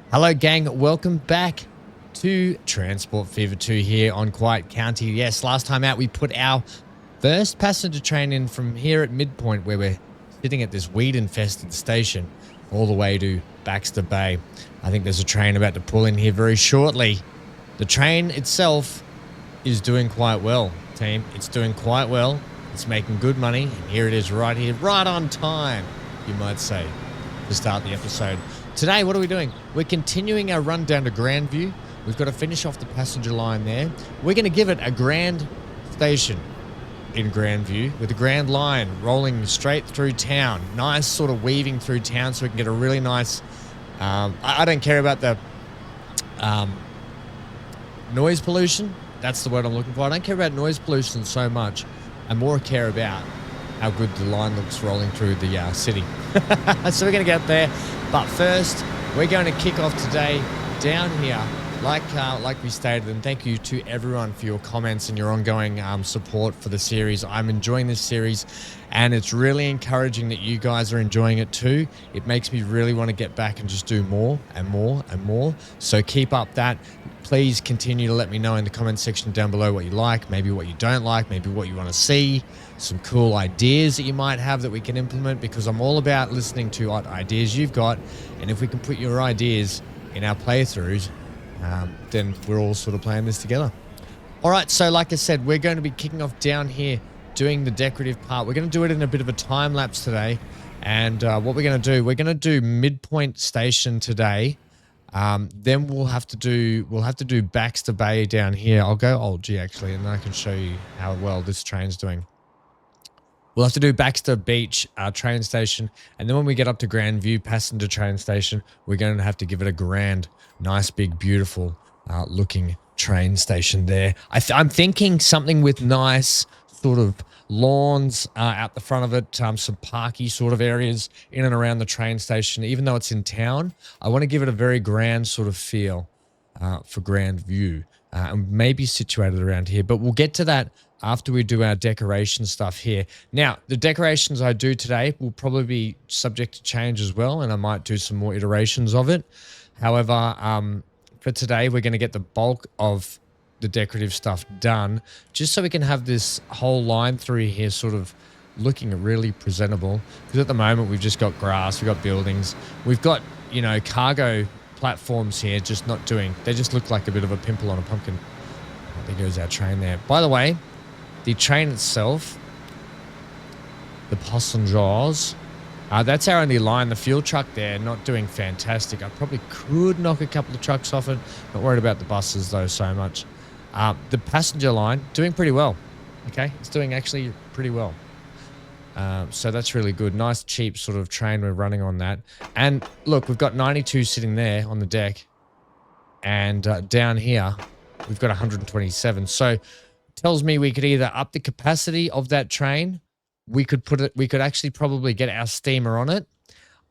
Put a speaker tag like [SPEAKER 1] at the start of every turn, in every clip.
[SPEAKER 1] Hello, gang. Welcome back to Transport Fever 2 here on Quiet County. Yes, last time out, we put our first passenger train in from here at Midpoint, where we're sitting at this weed-infested station, all the way to Baxter Bay. I think there's a train about to pull in here very shortly. The train itself is doing quite well, team. It's doing quite well. It's making good money. And here it is right here, right on time, you might say, to start the episode. Today, what are we doing? We're continuing our run down to Grandview. We've got to finish off the passenger line there. We're going to give it a grand station in Grandview with a grand line rolling straight through town. Nice sort of weaving through town so we can get a really nice... I don't care about the noise pollution. That's the word I'm looking for. I don't care about noise pollution so much. I more care about how good the line looks rolling through the city. So we're going to get there. But first, we're going to kick off today down here, like we stated, and thank you to everyone for your comments and your ongoing support for the series. I'm enjoying this series, and it's really encouraging that you guys are enjoying it too. It makes me really want to get back and just do more and more and more. So keep up that. Please continue to let me know in the comment section down below what you like, maybe what you don't like, maybe what you want to see, some cool ideas that you might have that we can implement, because I'm all about listening to what ideas you've got. And if we can put your ideas in our playthroughs, then we're all sort of playing this together. All right, so like I said, we're going to be kicking off down here doing the decorative part. We're going to do it in a bit of a time lapse today. And what we're going to do Midpoint Station today. Then we'll have to do Baxter Bay down here. I'll go Alt G actually, and then I can show you how well this train's doing. We'll have to do Baxter Beach train station, and then when we get up to Grandview passenger train station, we're going to have to give it a grand, nice, big, beautiful looking train station there. I'm thinking something with nice sort of lawns out the front of it, some parky sort of areas in and around the train station. Even though it's in town, I want to give it a very grand sort of feel for Grandview, and maybe situated around here. But we'll get to that after we do our decoration stuff here. Now, the decorations I do today will probably be subject to change as well, and I might do some more iterations of it. However, for today, we're going to get the bulk of the decorative stuff done, just so we can have this whole line through here sort of looking really presentable. Because at the moment, we've just got grass, we've got buildings, we've got, you know, cargo platforms here just not doing. They just look like a bit of a pimple on a pumpkin. There goes our train there. By the way, the train itself, the passengers, that's our only line. The fuel truck there, not doing fantastic. I probably could knock a couple of trucks off it. Not worried about the buses though so much. The passenger line, doing pretty well. Okay, it's doing actually pretty well. So that's really good. Nice, cheap sort of train we're running on that. And look, we've got 92 sitting there on the deck. And down here, we've got 127. So tells me we could either up the capacity of that train. We could actually probably get our steamer on it.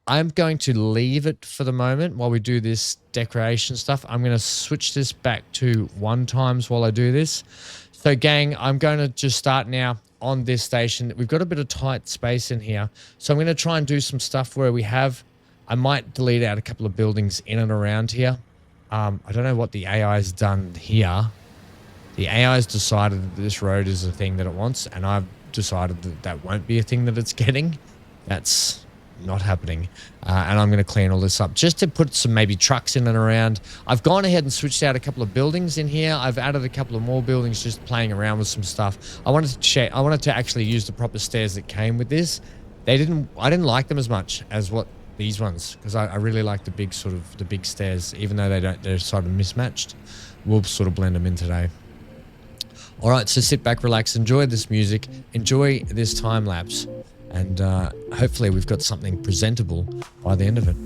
[SPEAKER 1] I'm going to leave it for the moment while we do this decoration stuff. I'm going to switch this back to 1 times while I do this. So gang, I'm going to just start now on this station. We've got a bit of tight space in here. So I'm going to try and do some stuff where I might delete out a couple of buildings in and around here. I don't know what the AI's done here. The AI's decided that this road is the thing that it wants, and I've decided that that won't be a thing that it's getting. That's not happening. And I'm going to clean all this up just to put some maybe trucks in and around. I've gone ahead and switched out a couple of buildings in here. I've added a couple of more buildings, just playing around with some stuff. I wanted to actually use the proper stairs that came with this. I didn't like them as much as what these ones, because I really like the big stairs, even though they're sort of mismatched. We'll sort of blend them in today. All right, so sit back, relax, enjoy this music, enjoy this time lapse, and hopefully we've got something presentable by the end of it.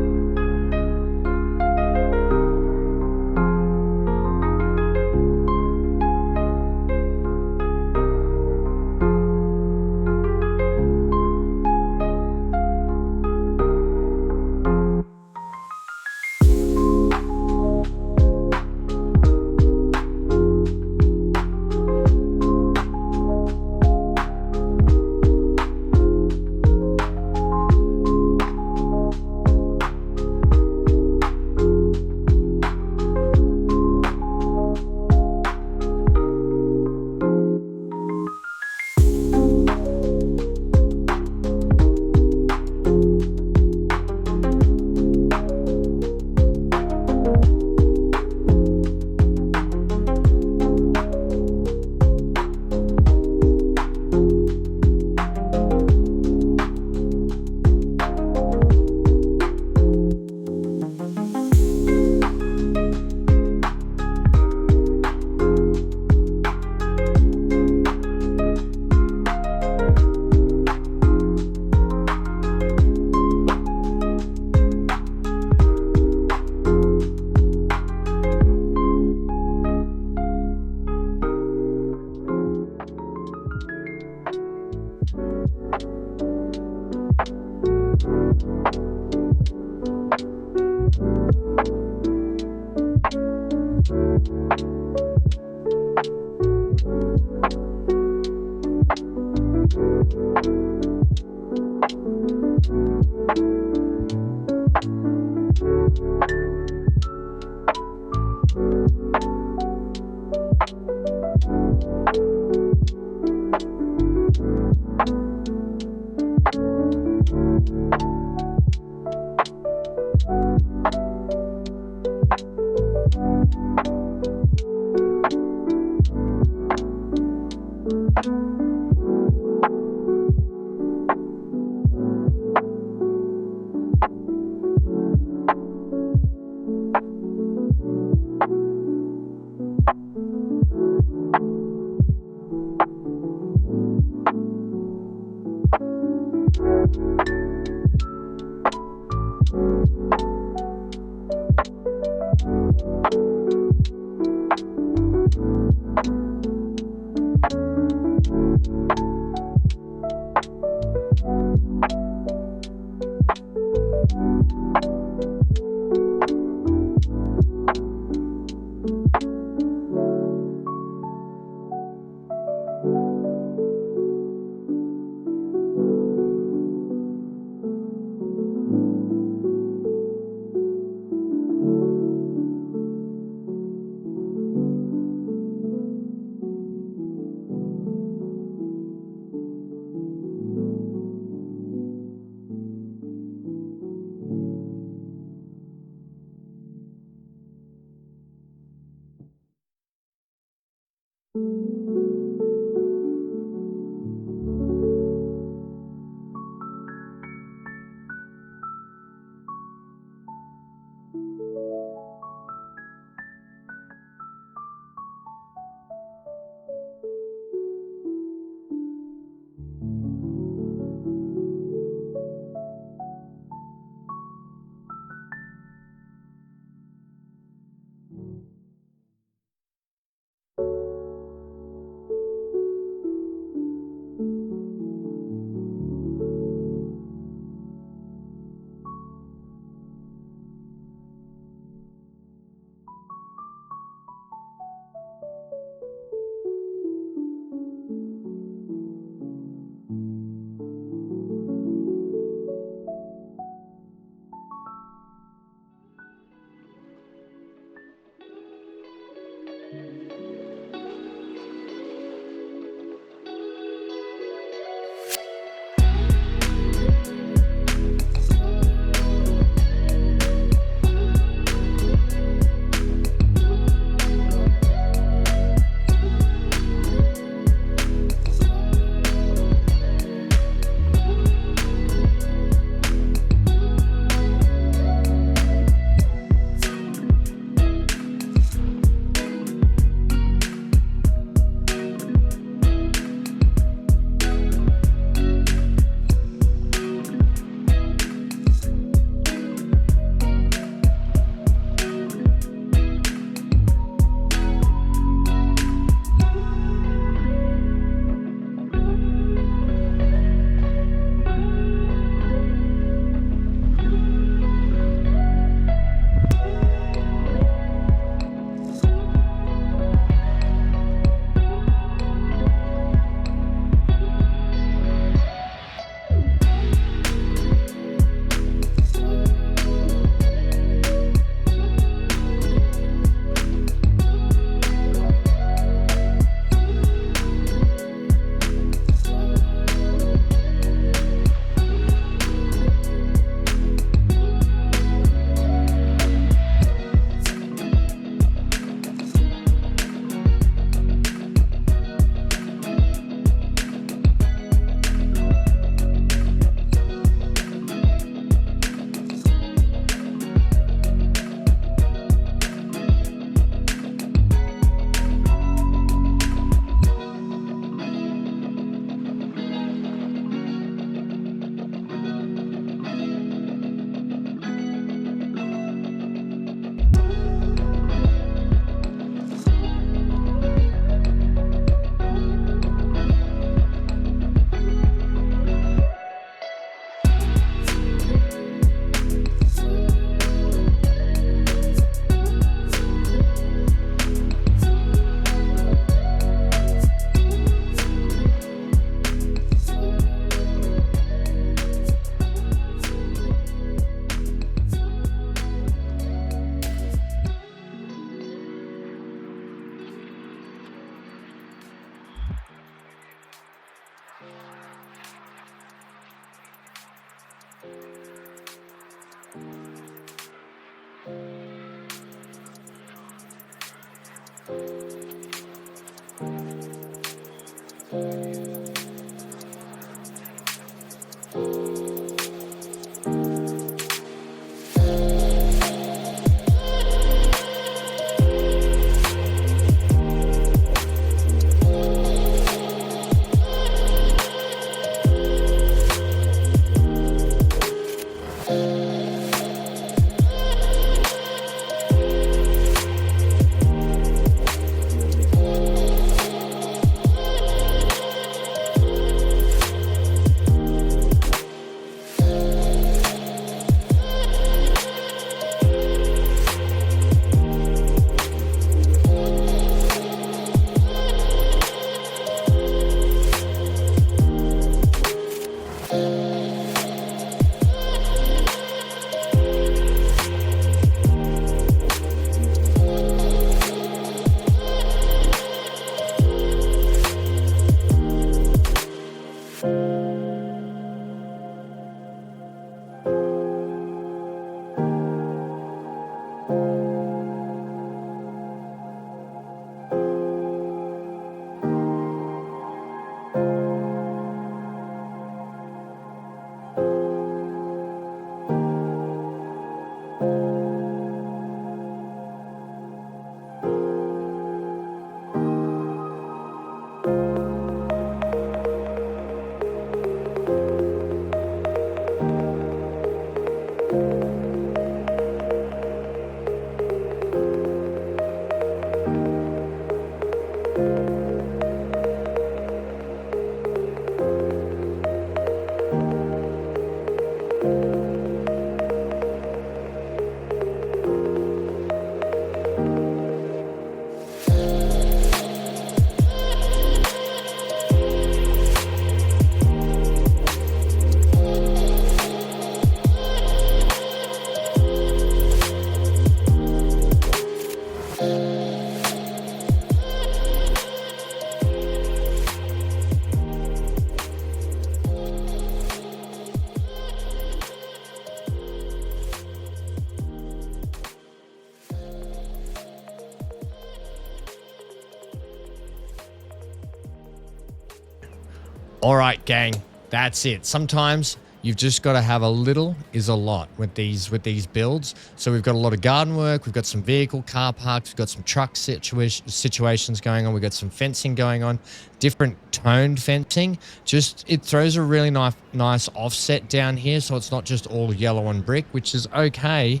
[SPEAKER 1] All right, gang, that's it. Sometimes you've just got to have a little is a lot with these builds. So we've got a lot of garden work. We've got some vehicle car parks. We've got some truck situations going on. We've got some fencing going on, different toned fencing. Just it throws a really nice offset down here. So it's not just all yellow and brick, which is okay.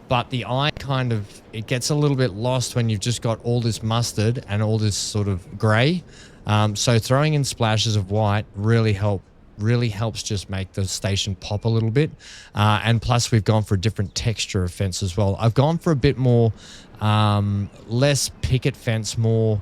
[SPEAKER 1] But the eye it gets a little bit lost when you've just got all this mustard and all this sort of grey. So throwing in splashes of white really helps just make the station pop a little bit. And plus we've gone for a different texture of fence as well. I've gone for a bit more, less picket fence, more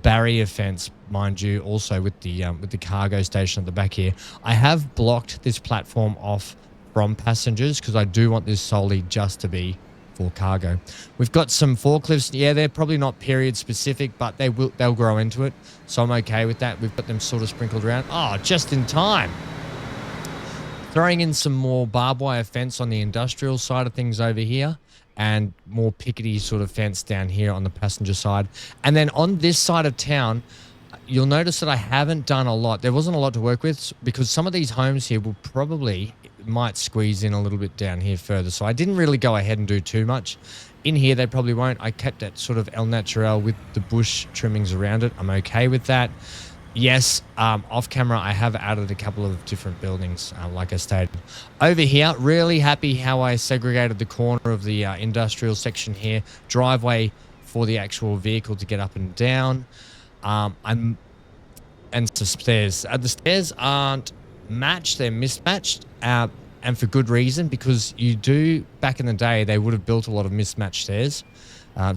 [SPEAKER 1] barrier fence, mind you, also with the cargo station at the back here. I have blocked this platform off from passengers because I do want this solely just to be for cargo. We've got some forklifts. Yeah, they're probably not period specific, but they'll grow into it. So I'm okay with that. We've got them sort of sprinkled around. Oh, just in time. Throwing in some more barbed wire fence on the industrial side of things over here, and more pickety sort of fence down here on the passenger side. And then on this side of town, you'll notice that I haven't done a lot. There wasn't a lot to work with because some of these homes here might squeeze in a little bit down here further. So I didn't really go ahead and do too much. In here, they probably won't. I kept that sort of El Natural with the bush trimmings around it. I'm okay with that. Yes, off camera, I have added a couple of different buildings, like I stated. Over here, really happy how I segregated the corner of the industrial section here. Driveway for the actual vehicle to get up and down. And some stairs. The stairs aren't matched, they're mismatched, and for good reason, because back in the day, they would have built a lot of mismatched stairs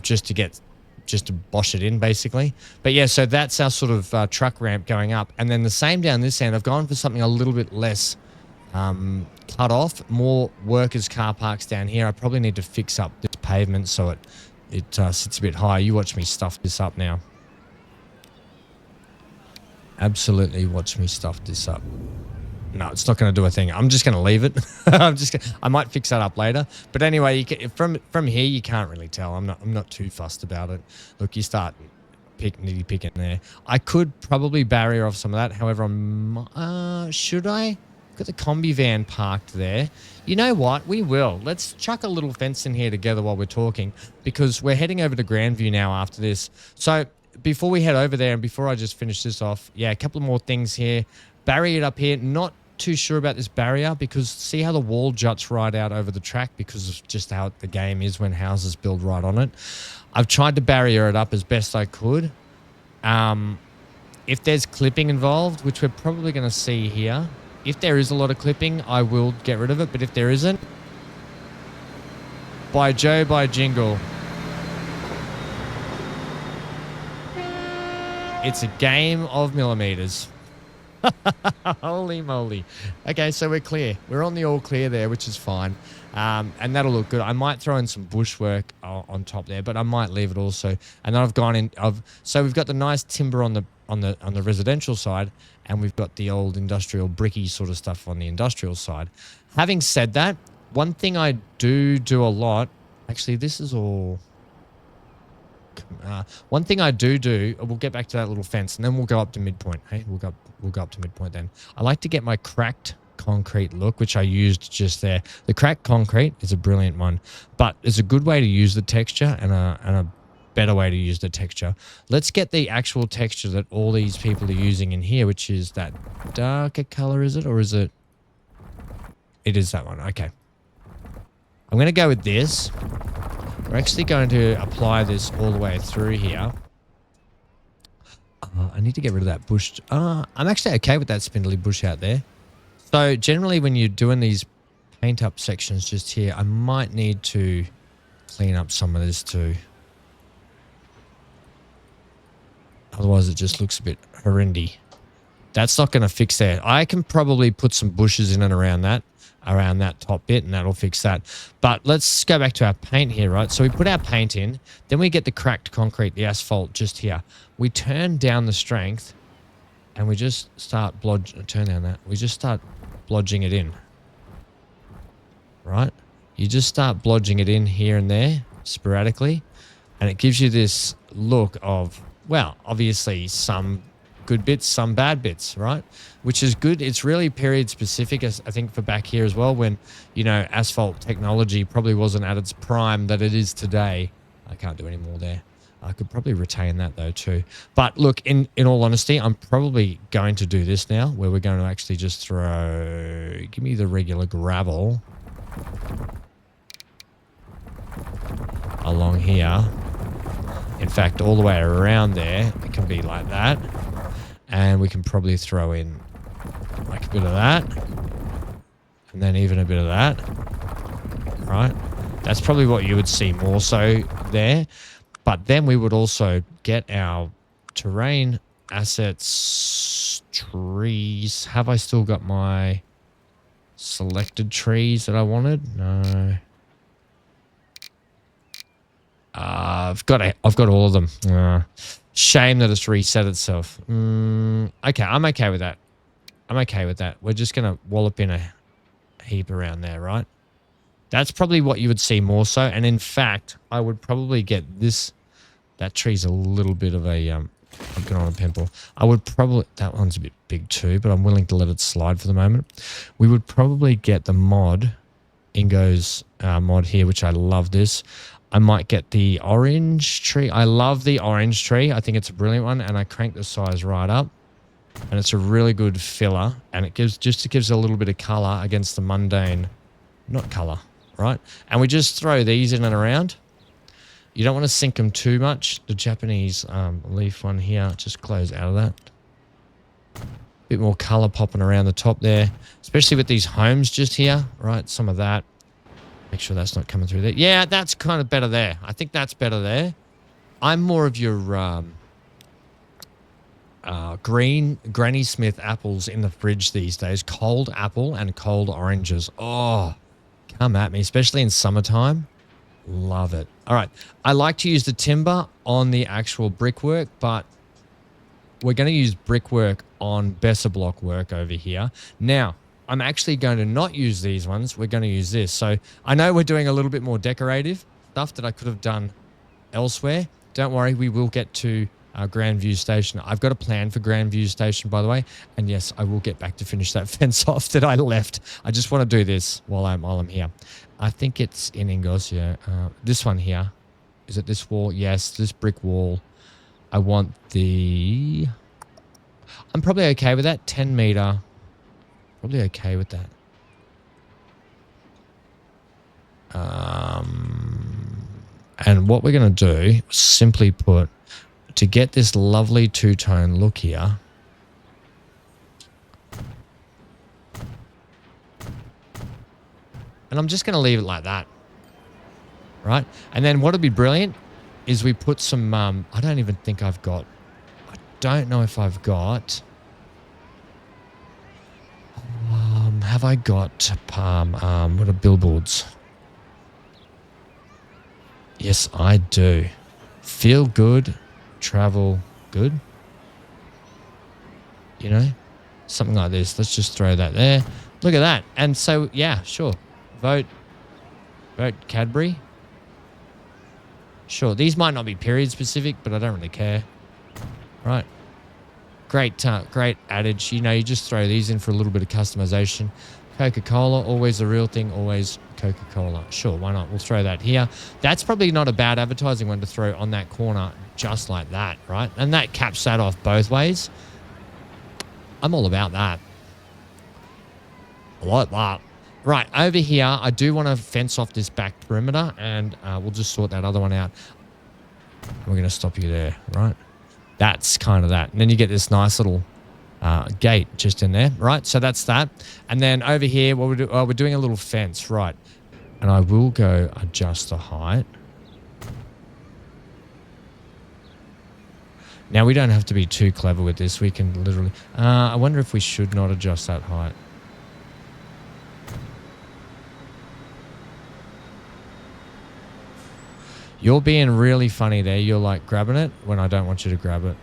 [SPEAKER 1] just to bosh it in, basically. But yeah, so that's our sort of truck ramp going up. And then the same down this end, I've gone for something a little bit less cut off, more workers' car parks down here. I probably need to fix up this pavement so it sits a bit higher. You watch me stuff this up now. Absolutely watch me stuff this up. No, it's not going to do a thing. I'm just going to leave it. I might fix that up later. But anyway, from here you can't really tell. I'm not too fussed about it. Look, you start picking there. I could probably barrier off some of that. However, should I? Got the combi van parked there. You know what? We will. Let's chuck a little fence in here together while we're talking, because we're heading over to Grandview now after this. So before we head over there and before I just finish this off, yeah, a couple of more things here. Barrier it up here. Not too sure about this barrier because see how the wall juts right out over the track because of just how the game is when houses build right on it. I've tried to barrier it up as best I could. If there's clipping involved, which we're probably going to see here, if there is a lot of clipping, I will get rid of it. But if there isn't, by Joe, by jingle, it's a game of millimeters. Holy moly. Okay, so we're clear. We're on the all clear there, which is fine. And that'll look good. I might throw in some bushwork on top there, but I might leave it also. And then I've gone in. So we've got the nice timber on the residential side, and we've got the old industrial bricky sort of stuff on the industrial side. Having said that, one thing I do a lot. Actually, this is all. One thing I do, we'll get back to that little fence, and then we'll go up to midpoint. Hey, we'll go up to midpoint then. I like to get my cracked concrete look, which I used just there. The cracked concrete is a brilliant one, but it's a good way to use the texture and a better way to use the texture. Let's get the actual texture that all these people are using in here, which is that darker color, is it? Or is it? It is that one. Okay. I'm going to go with this. We're actually going to apply this all the way through here. I need to get rid of that bush. I'm actually okay with that spindly bush out there. So generally when you're doing these paint up sections just here, I might need to clean up some of this too. Otherwise it just looks a bit horrendy. That's not going to fix that. I can probably put some bushes in and around that top bit, and that'll fix that. But let's go back to our paint here, right? So we put our paint in, then we get the cracked concrete, the asphalt just here. We turn down the strength, and we just start we just start blodging it in, right? You just start blodging it in here and there, sporadically, and it gives you this look of, well, obviously some good bits, some bad bits, right? Which is good. It's really period specific, I think, for back here as well, when, you know, asphalt technology probably wasn't at its prime that it is today. I can't do any more there. I could probably retain that though too. But look, in all honesty, I'm probably going to do this now, where we're going to actually just give me the regular gravel along here. In fact, all the way around there, it can be like that. And we can probably throw in like a bit of that. And then even a bit of that. Right? That's probably what you would see more so there. But then we would also get our terrain assets trees. Have I still got my selected trees that I wanted? No. I've got all of them. Shame that it's reset itself. Okay, I'm okay with that. I'm okay with that. We're just going to wallop in a heap around there, right? That's probably what you would see more so. And in fact, I would probably get this. That tree's a little bit of a, I'm going on a pimple. I would probably, that one's a bit big too, but I'm willing to let it slide for the moment. We would probably get the mod, Ingo's mod here, which I love this. I might get the orange tree. I love the orange tree. I think it's a brilliant one, and I crank the size right up. And it's a really good filler, and it gives a little bit of color against the mundane, not color, right? And we just throw these in and around. You don't want to sink them too much. The Japanese leaf one here, just close out of that. Bit more color popping around the top there, especially with these homes just here, right? Some of that. Make sure that's not coming through there. Yeah, that's kind of better there. I think that's better there. I'm more of your green Granny Smith apples in the fridge these days. Cold apple and cold oranges. Oh, come at me, especially in summertime. Love it. All right. I like to use the timber on the actual brickwork, but we're going to use brickwork on Besser block work over here. Now, I'm actually going to not use these ones. We're going to use this. So I know we're doing a little bit more decorative stuff that I could have done elsewhere. Don't worry, we will get to Grandview Station. I've got a plan for Grandview Station, by the way. And yes, I will get back to finish that fence off that I left. I just want to do this while I'm here. I think it's in Ingosio. This one here. Is it this wall? Yes, this brick wall. I want the... I'm probably okay with that. 10 meter. Probably okay with that. And what we're going to do, simply put, to get this lovely two-tone look here, and I'm just going to leave it like that, right? And then what would be brilliant is we put some, I don't even think I've got, I don't know if I've got, have I got what are billboards? Yes, I do. Feel good, travel good. You know, something like this. Let's just throw that there. Look at that. And so, yeah, sure. Vote Cadbury. Sure. These might not be period specific, but I don't really care. Right. Great adage. You know, you just throw these in for a little bit of customization. Coca-Cola, always the real thing, always Coca-Cola. Sure, why not? We'll throw that here. That's probably not a bad advertising one to throw on that corner just like that, right? And that caps that off both ways. I'm all about that. I like that. Right, over here, I do want to fence off this back perimeter, and we'll just sort that other one out. We're going to stop you there, right? That's kind of that. And then you get this nice little gate just in there, right? So that's that. And then over here, what we're doing a little fence, right? And I will go adjust the height. Now, we don't have to be too clever with this. We can literally... I wonder if we should not adjust that height. You're being really funny there. You're like grabbing it when I don't want you to grab it.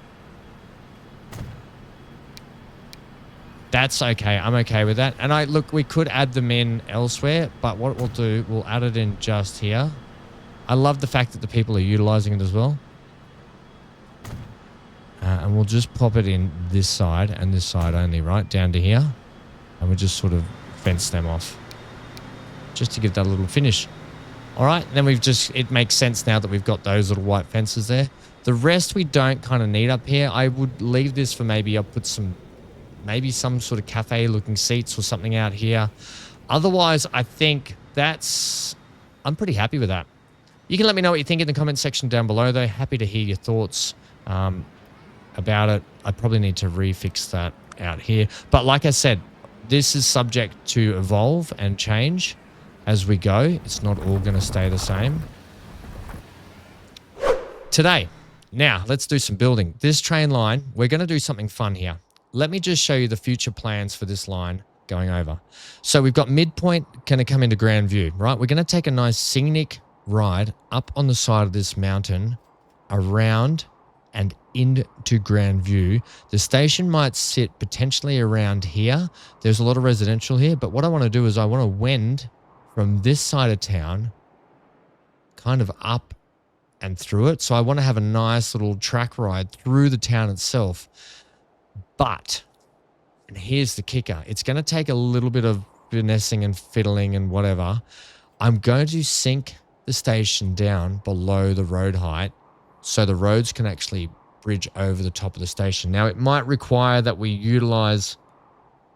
[SPEAKER 1] That's okay. I'm okay with that. And look, we could add them in elsewhere, but what we'll do, we'll add it in just here. I love the fact that the people are utilizing it as well. And we'll just pop it in this side and this side only, right? Down to here. And we'll just sort of fence them off. Just to give that a little finish. All right. Then it makes sense now that we've got those little white fences there. The rest we don't kind of need up here. I would leave this for I'll put maybe some sort of cafe looking seats or something out here. Otherwise, I think I'm pretty happy with that. You can let me know what you think in the comment section down below though. Happy to hear your thoughts about it. I probably need to refix that out here. But like I said, this is subject to evolve and change as we go. It's not all going to stay the same. Today, now let's do some building. This train line, we're going to do something fun here. Let me just show you the future plans for this line going over. So we've got Midpoint going to come into Grand View, right? We're going to take a nice scenic ride up on the side of this mountain, around and into Grand View. The station might sit potentially around here. There's a lot of residential here, but what I want to do is I want to wend from this side of town kind of up and through it. So I want to have a nice little track ride through the town itself. But, and here's the kicker, it's going to take a little bit of finessing and fiddling and whatever. I'm going to sink the station down below the road height so the roads can actually bridge over the top of the station. Now, it might require that we utilize,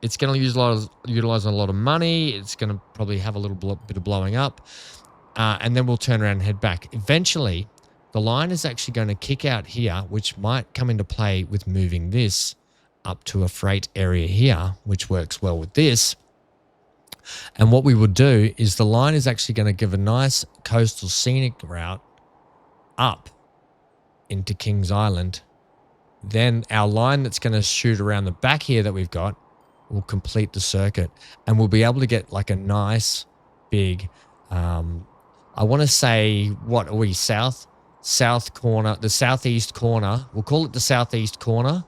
[SPEAKER 1] it's going to utilize a lot of money. It's going to probably have a little bit of blowing up. And then we'll turn around and head back. Eventually, the line is actually going to kick out here, which might come into play with moving this up to a freight area here, which works well with this. And what we would do is the line is actually going to give a nice coastal scenic route up into Kings Island. Then our line that's going to shoot around the back here that we've got will complete the circuit, and we'll be able to get like a nice big, I want to say, what are we, south corner, the southeast corner. We'll call it the southeast corner.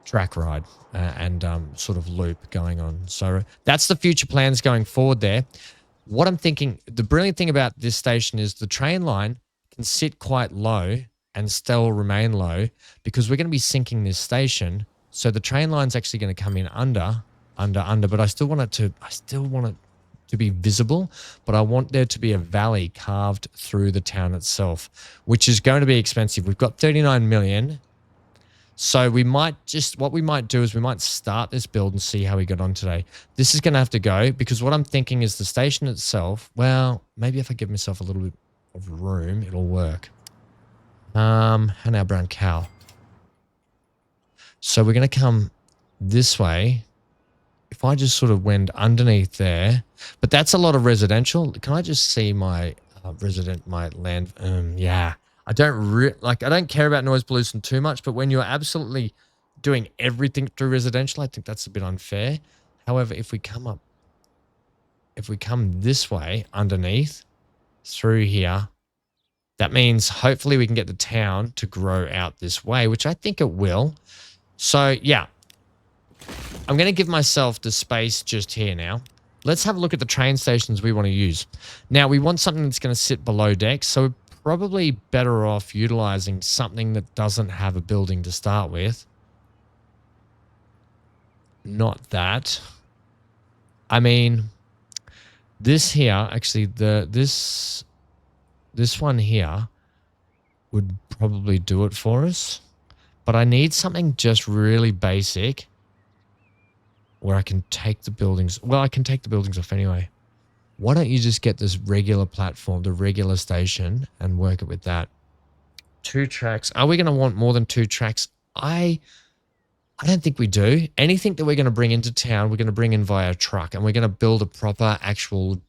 [SPEAKER 1] track ride and sort of loop going on. So that's the future plans going forward there. What I'm thinking, the brilliant thing about this station is the train line can sit quite low and still remain low because we're going to be sinking this station. So the train line's actually going to come in under, but I still want it to be visible, but I want there to be a valley carved through the town itself, which is going to be expensive. We've got 39 million. So we might what we might do is we might start this build and see how we get on today. This is going to have to go because what I'm thinking is the station itself, well, maybe if I give myself a little bit of room, it'll work. And our brown cow. So we're going to come this way. If I just sort of went underneath there, but that's a lot of residential. Can I just see my my land? Yeah. I don't care about noise pollution too much, but when you're absolutely doing everything through residential, I think that's a bit unfair. However, if we come this way underneath through here, that means hopefully we can get the town to grow out this way, which I think it will. So yeah, I'm going to give myself the space just here now. Let's have a look at the train stations we want to use. Now, we want something that's going to sit below decks, so we're probably better off utilizing something that doesn't have a building to start with. Not that. I mean, this here, actually, this one here would probably do it for us. But I need something just really basic where I can take the buildings. Well, I can take the buildings off anyway. Why don't you just get this regular platform, the regular station, and work it with that? 2 tracks. Are we going to want more than 2 tracks? I don't think we do. Anything that we're going to bring into town, we're going to bring in via truck, and we're going to build a proper actual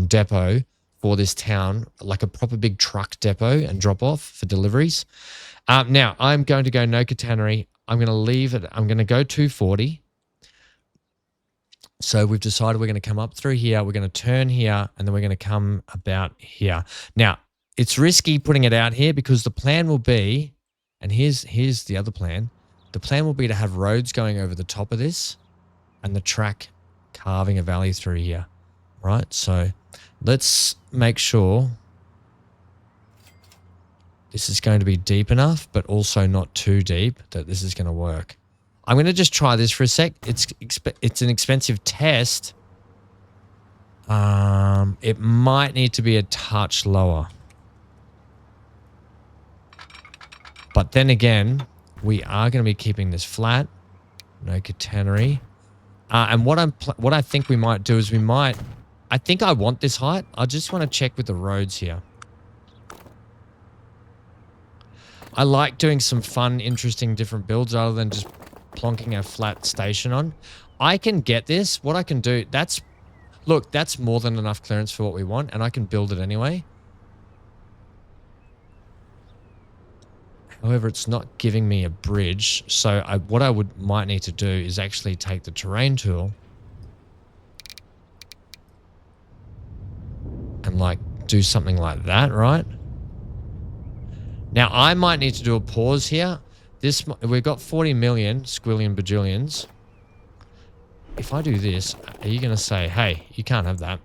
[SPEAKER 1] depot for this town, like a proper big truck depot and drop off for deliveries. Now, I'm going to go no catenary. I'm going to leave it. I'm going to go 240. So we've decided we're going to come up through here. We're going to turn here, and then we're going to come about here. Now, it's risky putting it out here because the plan will be, and here's the other plan. The plan will be to have roads going over the top of this and the track carving a valley through here, right? So let's make sure this is going to be deep enough, but also not too deep that this is going to work. I'm going to just try this for a sec. It's an expensive test. It might need to be a touch lower. But then again, we are going to be keeping this flat. No catenary. And what I think we might do is I think I want this height. I just want to check with the roads here. I like doing some fun, interesting, different builds rather than just plonking a flat station on. I can get this. What I can do, that's more than enough clearance for what we want, and I can build it anyway. However, it's not giving me a bridge, so what I might need to do is actually take the terrain tool and like do something like that, right? Now, I might need to do a pause here. We've got 40 million squillion bajillions. If I do this, are you going to say, hey, you can't have that?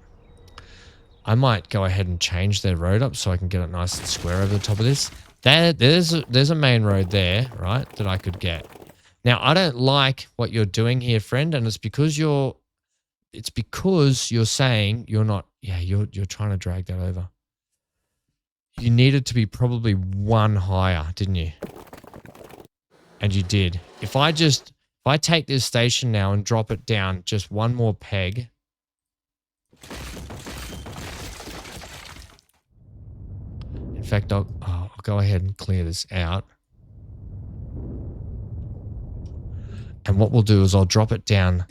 [SPEAKER 1] I might go ahead and change their road up so I can get it nice and square over the top of this. There's a main road there, right, that I could get. Now, I don't like what you're doing here, friend, and it's because you're saying you're not, you're trying to drag that over. You needed to be probably 1 higher, didn't you? And you did. If I take this station now and drop it down just 1 more peg. In fact, I'll go ahead and clear this out. And what we'll do is I'll drop it down.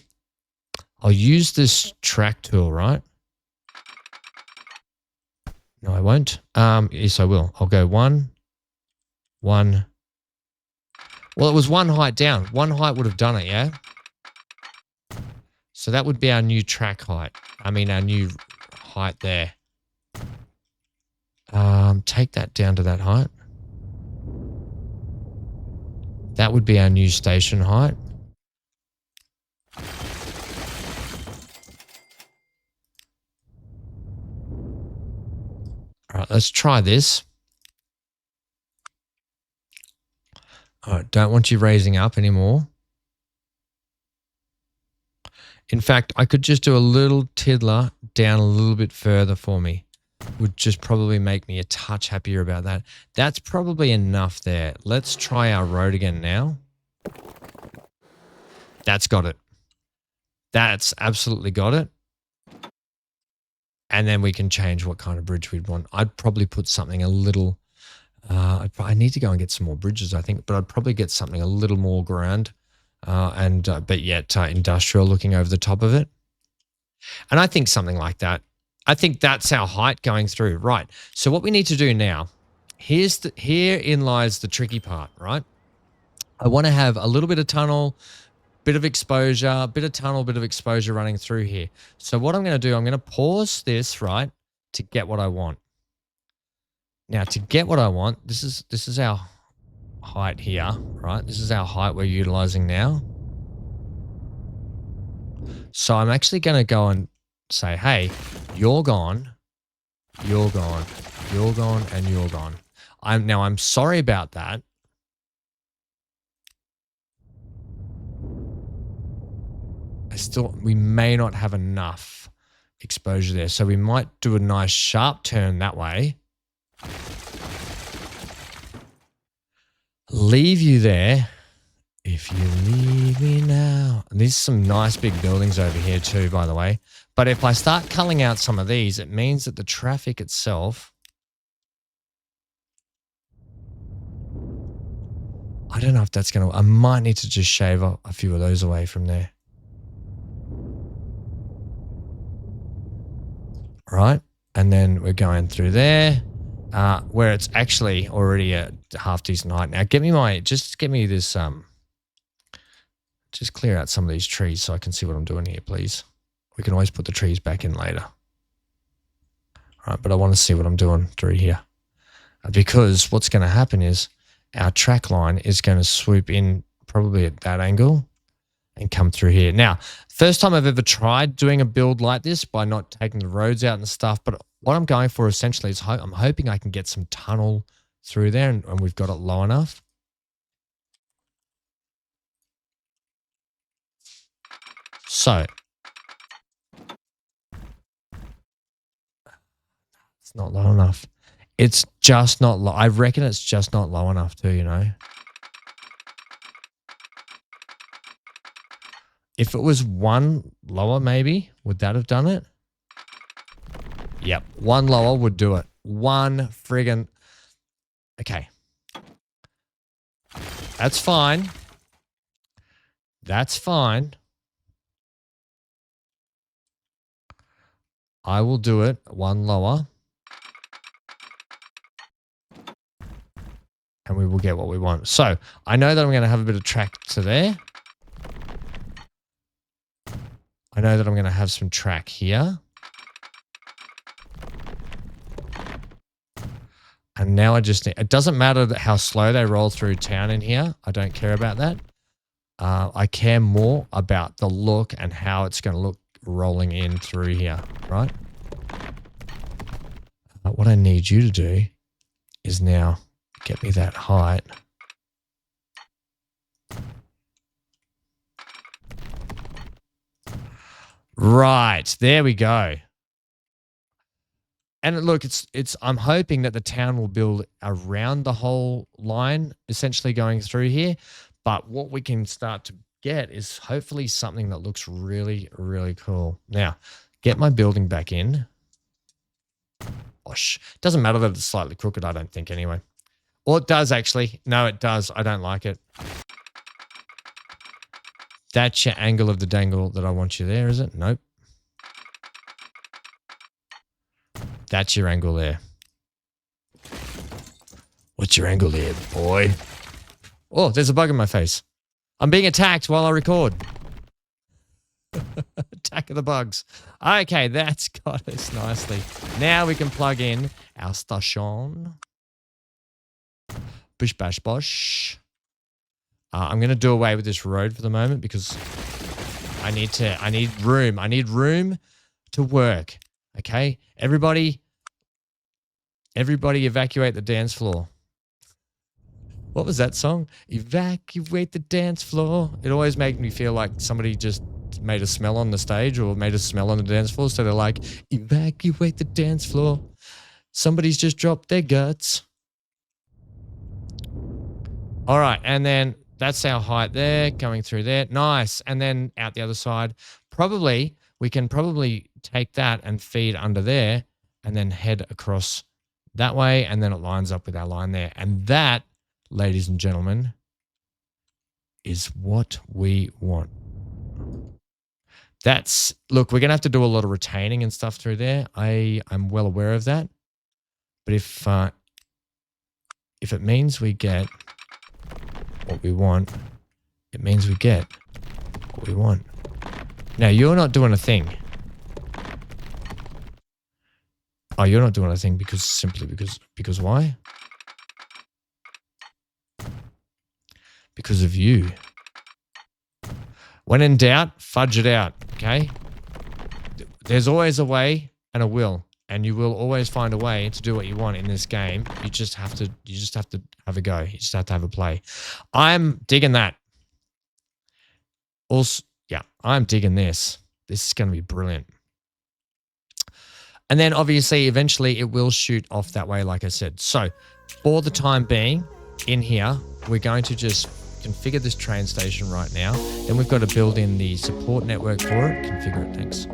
[SPEAKER 1] I'll use this track tool, right? No, I won't. Yes, I will. I'll go 1, 1. Well, it was 1 height down. 1 height would have done it, yeah? So that would be our new track height. I mean, our new height there. Take that down to that height. That would be our new station height. All right, let's try this. All right, don't want you raising up anymore. In fact, I could just do a little tiddler down a little bit further for me. Would just probably make me a touch happier about that. That's probably enough there. Let's try our road again now. That's got it. That's absolutely got it. And then we can change what kind of bridge we'd want. I'd probably put something a little... I need to go and get some more bridges, I think, but I'd probably get something a little more grand but yet industrial looking over the top of it. And I think something like that. I think that's our height going through. Right. So what we need to do now, herein lies the tricky part, right? I want to have a little bit of tunnel, bit of exposure, bit of tunnel, bit of exposure running through here. So what I'm going to do, I'm going to pause this, right, to get what I want. Now, to get what I want, this is our height here, right? This is our height we're utilizing now. So I'm actually going to go and say, hey, you're gone, you're gone, you're gone, and you're gone. I'm sorry about that. We may not have enough exposure there. So we might do a nice sharp turn that way. Leave you there. If you leave me now. And there's some nice big buildings over here too, by the way. But if I start culling out some of these, it means that the traffic itself... I don't know if that's going to... I might need to just shave a few of those away from there. Right? And then we're going through there. Where it's actually already a half decent height. Now, just get me this, just clear out some of these trees so I can see what I'm doing here, please. We can always put the trees back in later. All right, but I want to see what I'm doing through here. Because what's going to happen is our track line is going to swoop in probably at that angle and come through here. Now, first time I've ever tried doing a build like this by not taking the roads out and stuff, but what I'm going for essentially is I'm hoping I can get some tunnel through there and we've got it low enough. So, it's not low enough. It's just not low. I reckon it's just not low enough too, you know. If it was one lower, maybe, would that have done it? Yep, one lower would do it. One friggin'... Okay. That's fine. That's fine. I will do it one lower. And we will get what we want. So, I know that I'm going to have a bit of track to there. I know that I'm going to have some track here. And now I just need... It doesn't matter how slow they roll through town in here. I don't care about that. I care more about the look and how it's going to look rolling in through here, right? What I need you to do is now get me that height. Right, there we go. And look, I'm hoping that the town will build around the whole line, essentially going through here. But what we can start to get is hopefully something that looks really, really cool. Now, get my building back in. Gosh, doesn't matter that it's slightly crooked, I don't think anyway. Or it does actually. No, it does. I don't like it. That's your angle of the dangle that I want you there, is it? Nope. That's your angle there. What's your angle there, boy? Oh, there's a bug in my face. I'm being attacked while I record. Attack of the bugs. Okay, that's got us nicely. Now we can plug in our station. Bish bash bosh. I'm going to do away with this road for the moment because I need room. I need room to work. Okay? Everybody evacuate the dance floor. What was that song? Evacuate the dance floor. It always made me feel like somebody just made a smell on the stage or made a smell on the dance floor. So they're like, evacuate the dance floor. Somebody's just dropped their guts. All right. And then that's our height there, going through there. Nice. And then out the other side, we can probably take that and feed under there and then head across that way. And then it lines up with our line there. And that, ladies and gentlemen, is what we want. Look, we're going to have to do a lot of retaining and stuff through there. I'm well aware of that. But if it means we get what we want, it means we get what we want. Now, you're not doing a thing. Oh, you're not doing a thing because why? Because of you. When in doubt, fudge it out, okay? There's always a way and a will, and you will always find a way to do what you want in this game. You just have to have a go. You just have to have a play. I'm digging that. Also, yeah, I'm digging this. This is going to be brilliant. And then obviously, eventually it will shoot off that way, like I said. So for the time being in here, we're going to just configure this train station right now. Then we've got to build in the support network for it. Configure it, thanks.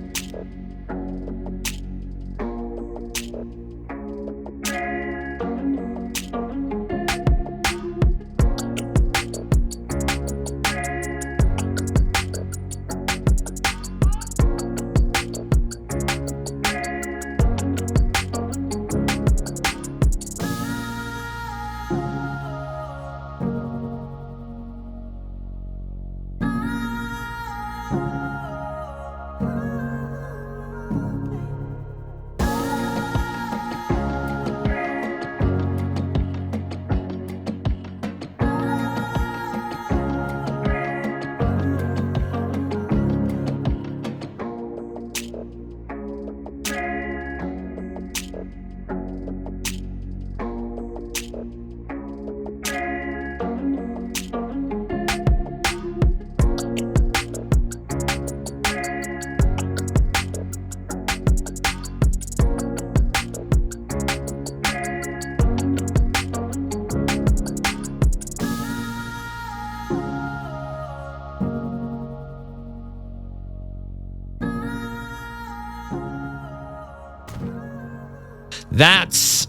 [SPEAKER 1] That's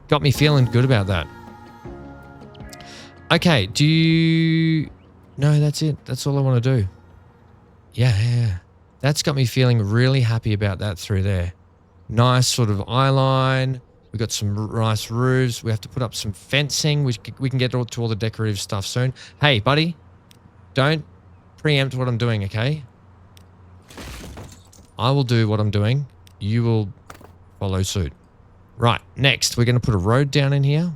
[SPEAKER 1] got me feeling good about that. Okay, no, that's it. That's all I want to do. Yeah. That's got me feeling really happy about that through there. Nice sort of eye line. We've got some nice roofs. We have to put up some fencing. We can get to all the decorative stuff soon. Hey, buddy, don't preempt what I'm doing, okay? I will do what I'm doing. You will follow suit. Right, next, we're going to put a road down in here.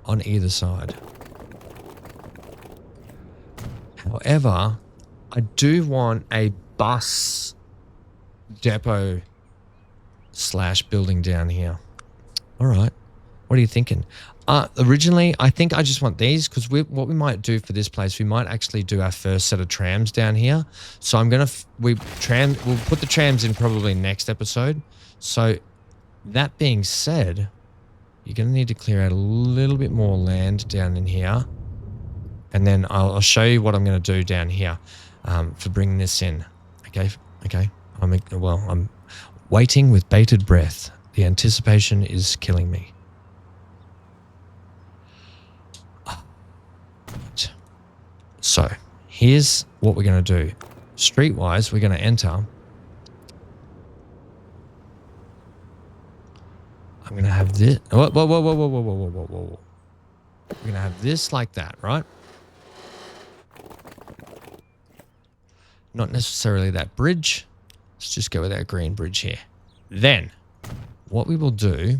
[SPEAKER 1] On either side. However, I do want a bus depot / building down here. All right. What are you thinking? Originally, I think I just want these because what we might do for this place, we might actually do our first set of trams down here. So I'm going to, we'll put the trams in probably next episode. So that being said, you're going to need to clear out a little bit more land down in here. And then I'll show you what I'm going to do down here for bringing this in. Okay. I'm waiting with bated breath. The anticipation is killing me. So here's what we're going to do. Streetwise, we're going to enter. I'm going to have this. Whoa. We're going to have this like that, right? Not necessarily that bridge. Let's just go with our green bridge here. Then what we will do,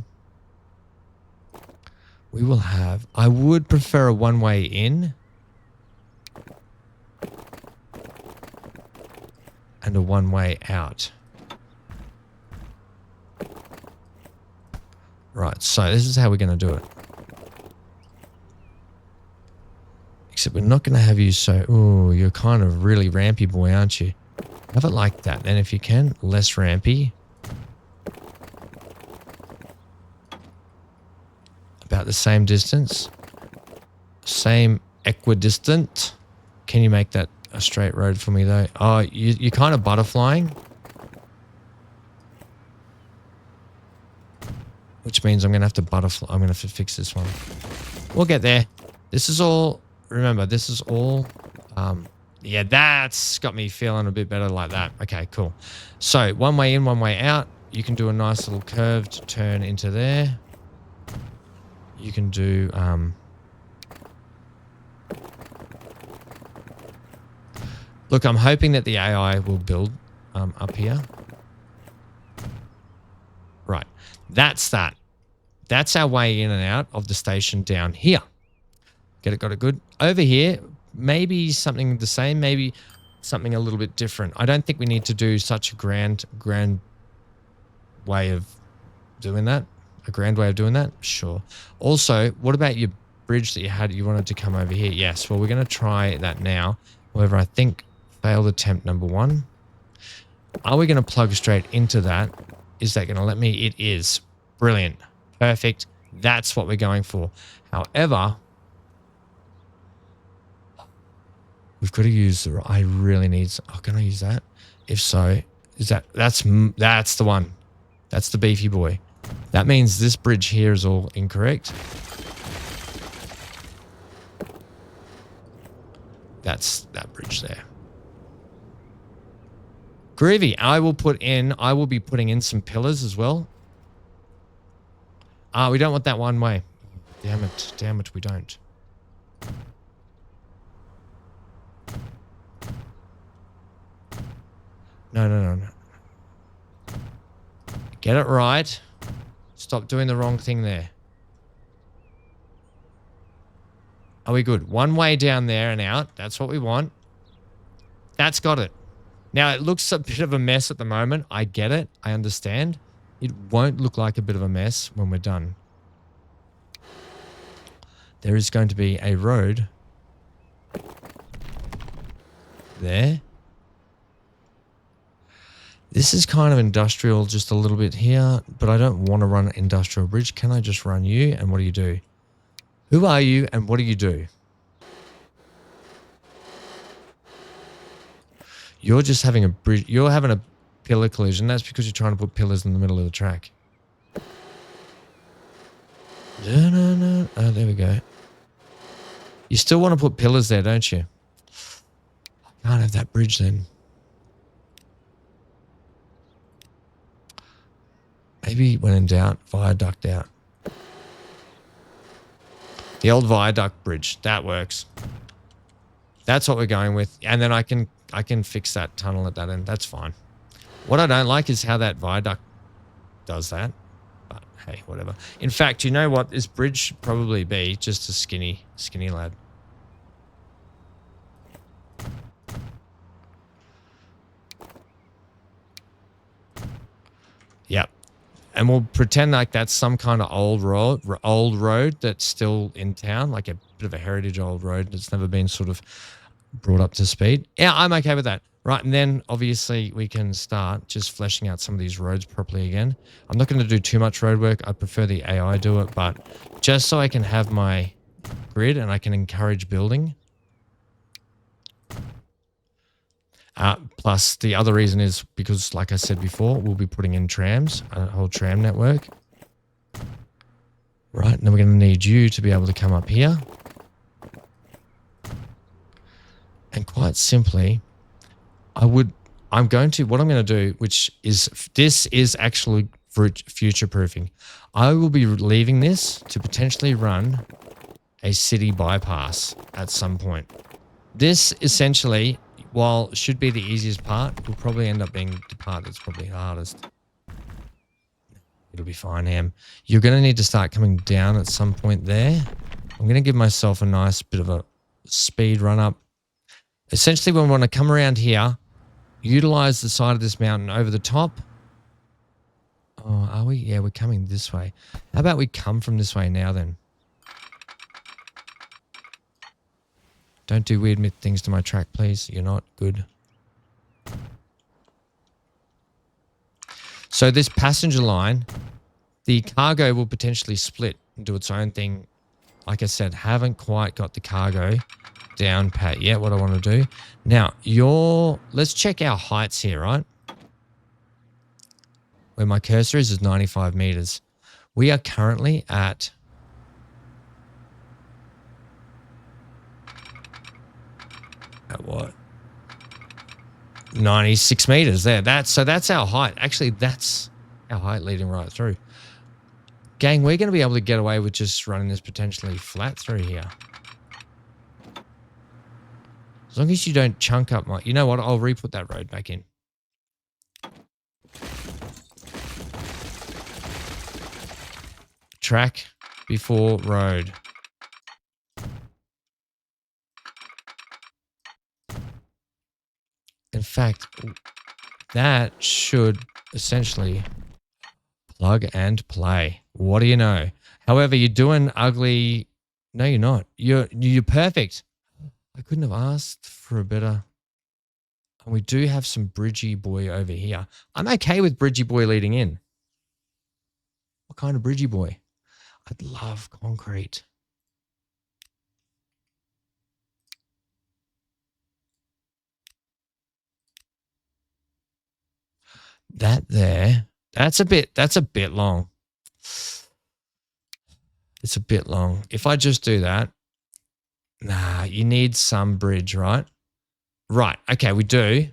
[SPEAKER 1] we will have, I would prefer a one-way in and a one-way out. Right, so this is how we're going to do it. Except we're not going to have you so... Oh, you're kind of really rampy boy, aren't you? Have it like that. And if you can, less rampy. About the same distance. Same equidistant. Can you make that a straight road for me, though? Oh, you're kind of butterflying. Which means I'm going to have to butterfly. I'm going to have to fix this one. We'll get there. This is all... Remember, this is all... yeah, that's got me feeling a bit better like that. Okay, cool. So, one way in, one way out. You can do a nice little curved turn into there. You can do... Look, I'm hoping that the AI will build up here. Right. That's that. That's our way in and out of the station down here. Get it? Got it good? Over here, maybe something the same, maybe something a little bit different. I don't think we need to do such a grand way of doing that. A grand way of doing that? Sure. Also, what about your bridge that you wanted to come over here? Yes, well, we're going to try that now. However, I think failed attempt number 1. Are we going to plug straight into that? Is that going to let me? It is. Brilliant. Perfect. That's what we're going for. However, we've got to use the... I really need... Oh, can I use that? If so, is that's the one. That's the beefy boy. That means this bridge here is all incorrect. That's that bridge there. Groovy. I will be putting in some pillars as well. We don't want that one way. Damn it, we don't. No. Get it right. Stop doing the wrong thing there. Are we good? One way down there and out. That's what we want. That's got it. Now, it looks a bit of a mess at the moment. I get it. I understand. It won't look like a bit of a mess when we're done. There is going to be a road there. This is kind of industrial just a little bit here, but I don't want to run an industrial bridge. Can I just run you? And what do you do? Who are you and what do you do? You're just having a bridge. You're having a pillar collision. That's because you're trying to put pillars in the middle of the track. No. Oh, there we go. You still want to put pillars there, don't you? I can't have that bridge then. Maybe when in doubt, viaduct out. The old viaduct bridge. That works. That's what we're going with. And then I can fix that tunnel at that end. That's fine. What I don't like is how that viaduct does that. But hey, whatever. In fact, you know what? This bridge should probably be just a skinny lad. Yep. And we'll pretend like that's some kind of old road that's still in town, like a bit of a heritage old road that's never been sort of brought up to speed. Yeah, I'm okay with that. Right, and then obviously we can start just fleshing out some of these roads properly again. I'm not going to do too much road work. I prefer the AI do it, but just so I can have my grid and I can encourage building. Plus, the other reason is because, like I said before, we'll be putting in trams, a whole tram network. Right, and then we're going to need you to be able to come up here. And quite simply, what I'm going to do, which is, this is actually future-proofing. I will be leaving this to potentially run a city bypass at some point. This essentially, while should be the easiest part, will probably end up being the part that's probably hardest. It'll be fine, Ham. You're going to need to start coming down at some point there. I'm going to give myself a nice bit of a speed run up. Essentially, when we want to come around here, utilize the side of this mountain over the top. Oh, are we? Yeah, we're coming this way. How about we come from this way now then? Don't do weird things to my track, please. You're not good. So this passenger line, the cargo will potentially split and do its own thing. Like I said, haven't quite got the cargo down pat yet, what I want to do. Now, let's check our heights here, right? Where my cursor is 95 meters. We are currently at what? 96 meters there. So that's our height. Actually, that's our height leading right through. Gang, we're going to be able to get away with just running this potentially flat through here. As long as you don't chunk up my... You know what? I'll re-put that road back in. Track before road. In fact, that should essentially plug and play. What do you know? However, you're doing ugly. No, you're not. You're perfect. I couldn't have asked for a better. And we do have some bridgy boy over here. I'm okay with bridgy boy leading in. What kind of bridgy boy? I'd love concrete. That there, that's a bit long. It's a bit long. If I just do that, nah, you need some bridge, right? Right, okay, we do.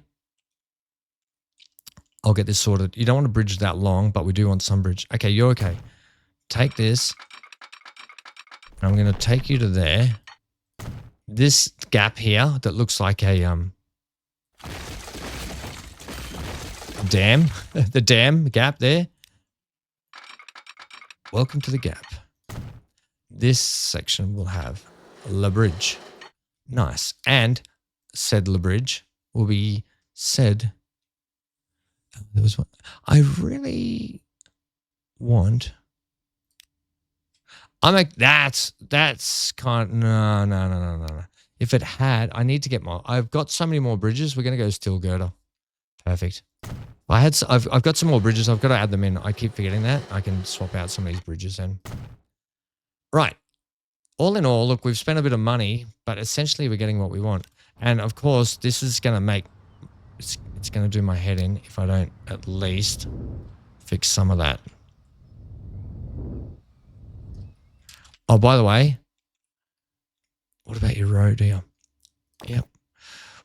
[SPEAKER 1] I'll get this sorted. You don't want a bridge that long, but we do want some bridge. Okay, you're okay. Take this. I'm going to take you to there. This gap here that looks like a dam, the dam gap there. Welcome to the gap. This section will have La Bridge. Nice. And said La Bridge will be said. There was one. I really want. I'm like, that's kind of, no. If it had, I need to get more. I've got so many more bridges. We're going to go steel girder. Perfect. I've got some more bridges. I've got to add them in. I keep forgetting that. I can swap out some of these bridges then. Right. All in all, look, we've spent a bit of money, but essentially we're getting what we want. And of course, this is going to make, it's going to do my head in if I don't at least fix some of that. Oh, by the way, what about your road here? Yep.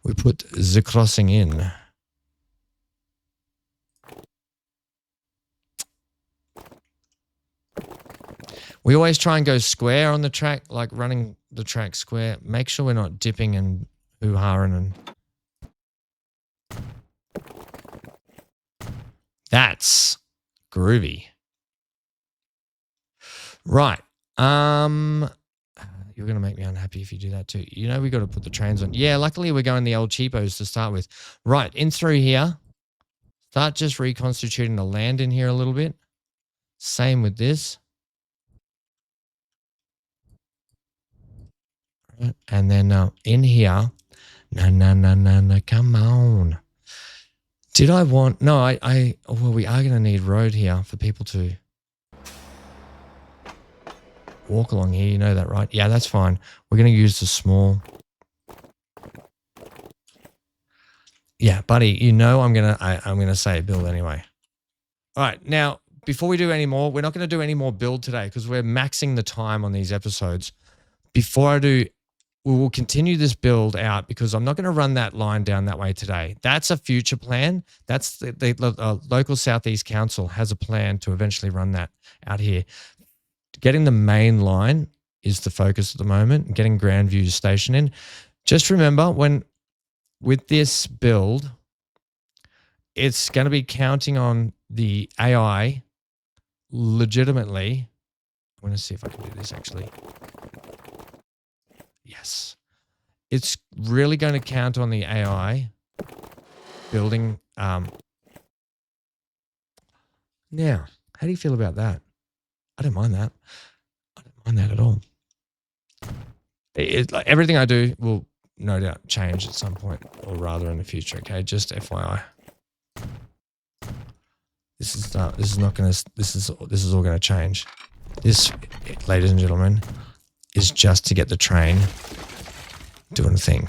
[SPEAKER 1] We put the crossing in. We always try and go square on the track, like running the track square. Make sure we're not dipping and hoo-haring and... That's groovy. Right. You're going to make me unhappy if you do that too. You know we got to put the trains on. Yeah, luckily we're going the old cheapos to start with. Right, in through here. Start just reconstituting the land in here a little bit. Same with this. Right, and then in here. No, come on. Did I want... No, well, we are going to need road here for people to walk along here. You know that, right? Yeah, that's fine. We're going to use the small... Yeah, buddy, you know I'm gonna say build anyway. All right, now, before we do any more, we're not going to do any more build today because we're maxing the time on these episodes. Before I do... We will continue this build out because I'm not going to run that line down that way today. That's a future plan. That's the local Southeast Council has a plan to eventually run that out here. Getting the main line is the focus at the moment. Getting Grandview Station in. Just remember with this build, it's going to be counting on the AI legitimately, I'm going to see if I can do this actually. Yes. It's really going to count on the AI building. Now, how do you feel about that? I don't mind that. I don't mind that at all. Like everything I do will no doubt change at some point, or rather in the future. Okay, just FYI. This is all going to change. This, ladies and gentlemen, is just to get the train doing a thing.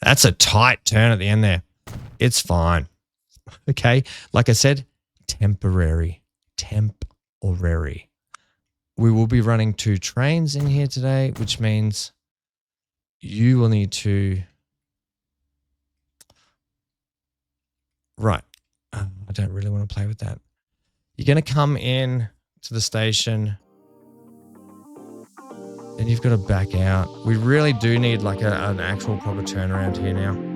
[SPEAKER 1] That's a tight turn at the end there. It's fine. Okay, like I said, temporary. We will be running 2 trains in here today, which means you will need to... Right. I don't really want to play with that. You're going to come in to the station. Then you've got to back out. We really do need like an actual proper turnaround here now.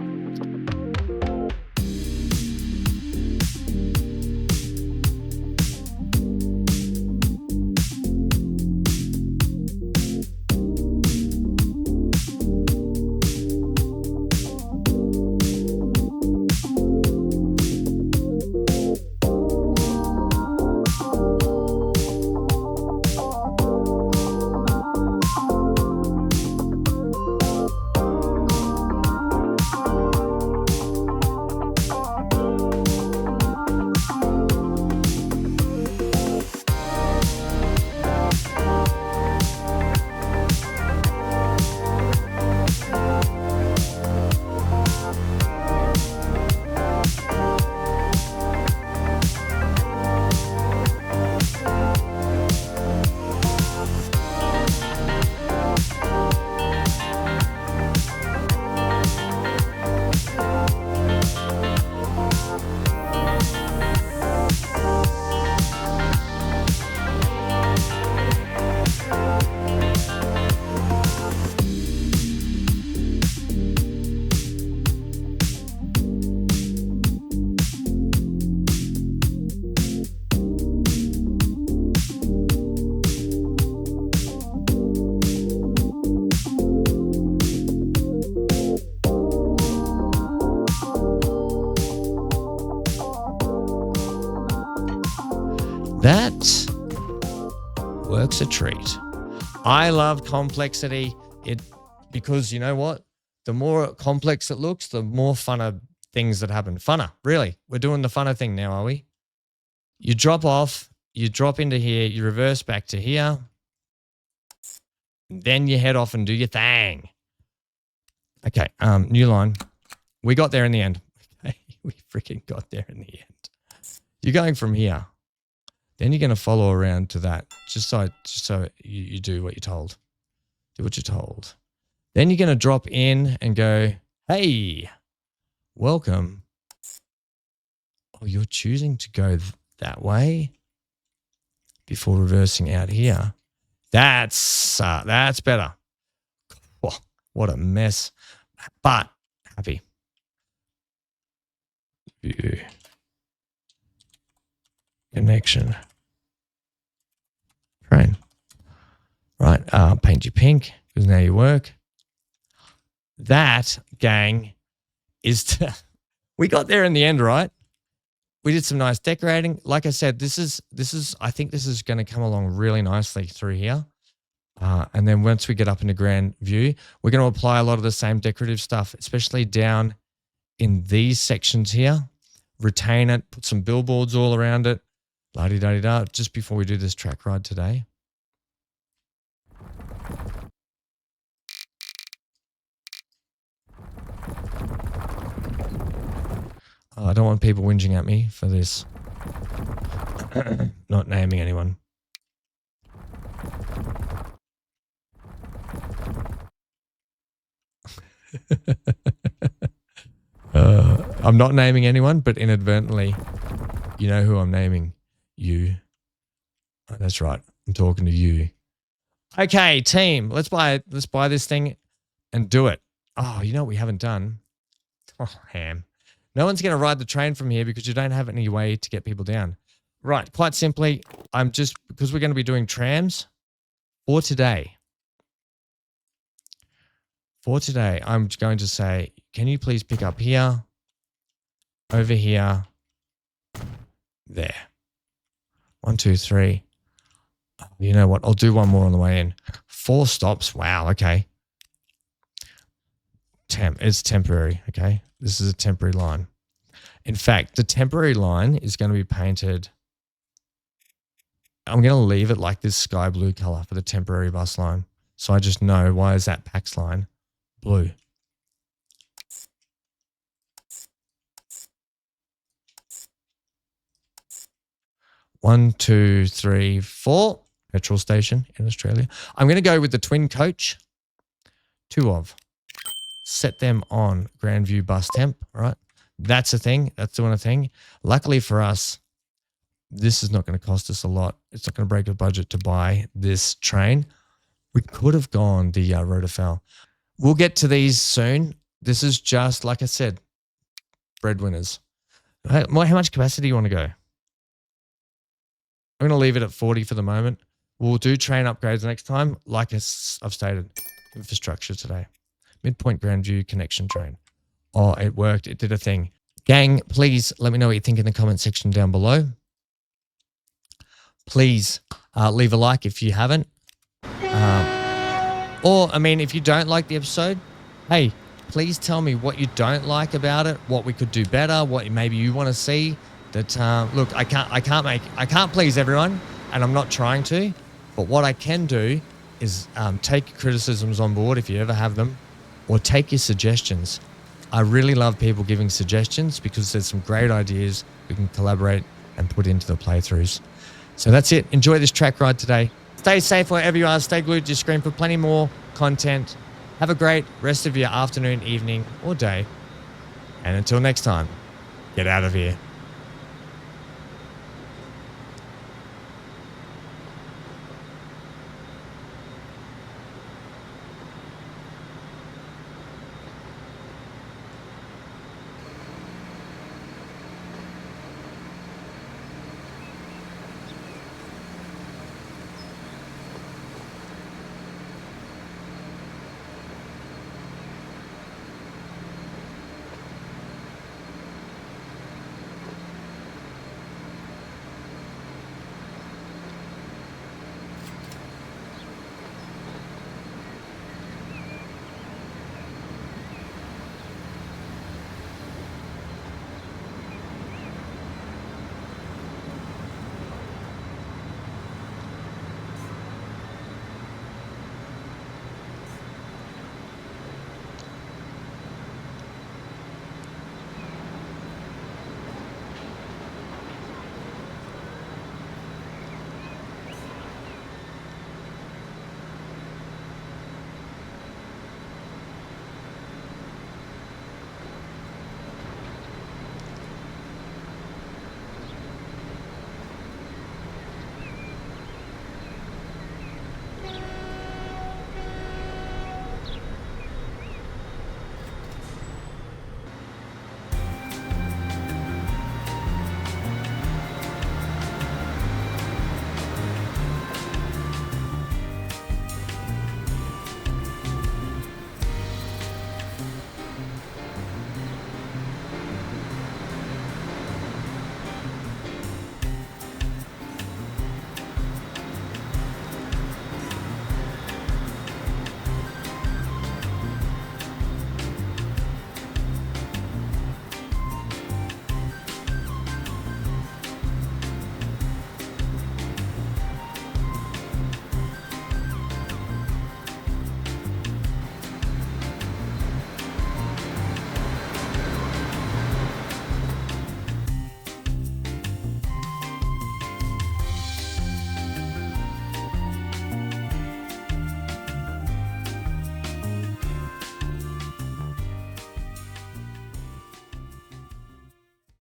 [SPEAKER 1] That works a treat. I love complexity. Because you know what? The more complex it looks, the more funner things that happen. Funner, really. We're doing the funner thing now, are we? You drop off, you drop into here, you reverse back to here. Then you head off and do your thing. Okay, new line. We got there in the end. Okay, we freaking got there in the end. You're going from here. Then you're going to follow around to that, just so you do what you're told. Do what you're told. Then you're going to drop in and go, hey, welcome. Oh, you're choosing to go that way before reversing out here. That's better. Oh, what a mess. But happy. View. Connection. Train. Right, paint you pink because now you work. That, gang, is we got there in the end, right? We did some nice decorating. Like I said, this is I think this is going to come along really nicely through here. And then once we get up into Grand View, we're going to apply a lot of the same decorative stuff, especially down in these sections here. Retain it, put some billboards all around it. La-di-da-di-da, just before we do this track ride today. I don't want people whinging at me for this. Not naming anyone. I'm not naming anyone, but inadvertently, you know who I'm naming. You. Oh, that's right. I'm talking to you. Okay, team. Let's buy this thing and do it. Oh, you know what we haven't done? Oh, ham. No one's going to ride the train from here because you don't have any way to get people down. Right, quite simply, because we're going to be doing trams for today. I'm going to say, can you please pick up here, over here, there. 1, 2, 3. You know what? I'll do one more on the way in. 4 stops. Wow. Okay. It's temporary. Okay. This is a temporary line. In fact, the temporary line is going to be painted. I'm going to leave it like this sky blue color for the temporary bus line. So I just know, why is that PAX line blue? One, 2, 3, 4. Petrol station in Australia. I'm going to go with the twin coach. 2 of. Set them on Grandview bus temp. All right. That's a thing. That's doing a thing. Luckily for us, this is not going to cost us a lot. It's not going to break the budget to buy this train. We could have gone the Rotafel. We'll get to these soon. This is just, like I said, breadwinners. How much capacity do you want to go? I'm going to leave it at 40 for the moment. We'll do train upgrades next time. Like I've stated, infrastructure today. Midpoint Grand View connection train. Oh, it worked. It did a thing. Gang, please let me know what you think in the comment section down below. Please leave a like if you haven't. If you don't like the episode, hey, please tell me what you don't like about it, what we could do better, what maybe you want to see. That look, I can't please everyone, and I'm not trying to. But what I can do is take your criticisms on board if you ever have them, or take your suggestions. I really love people giving suggestions because there's some great ideas we can collaborate and put into the playthroughs. So that's it. Enjoy this track ride today. Stay safe wherever you are. Stay glued to your screen for plenty more content. Have a great rest of your afternoon, evening, or day. And until next time, get out of here.